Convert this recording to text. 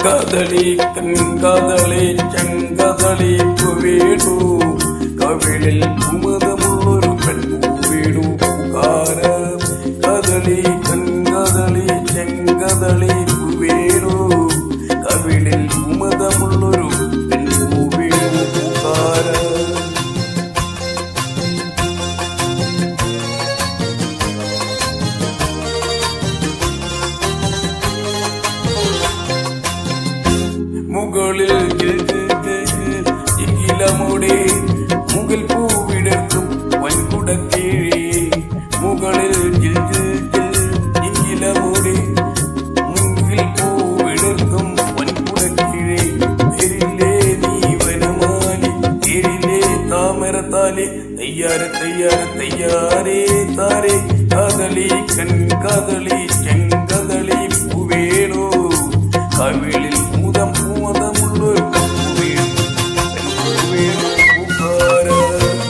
കദളി കൺകദളി ചെങ്കദളി വീടു കവിളിൽ കുമുദമുള്ളൊരു പെൺവീടു പൂക്കാര കദളി കൺകദളി ചെങ്കദളി വീടു കവിളിൽ കുമുദമുള്ളൊരു പെൺവീടു പൂക്കാര മുകളിൽ ഇലമുടെ മുകിൽ പൂവിടർത്തും വൻകുടക്കീഴേ മുകളിൽ ഇലമുടെ മുകിൽ പൂവിടർത്തും വൻകുടക്കീഴേ പേരിലെ നീ വനമാലി പേരിലെ താമരത്താലി തയ്യാറെ തയ്യാറെ തയ്യാറേ താരേ കദളി കൺകദളി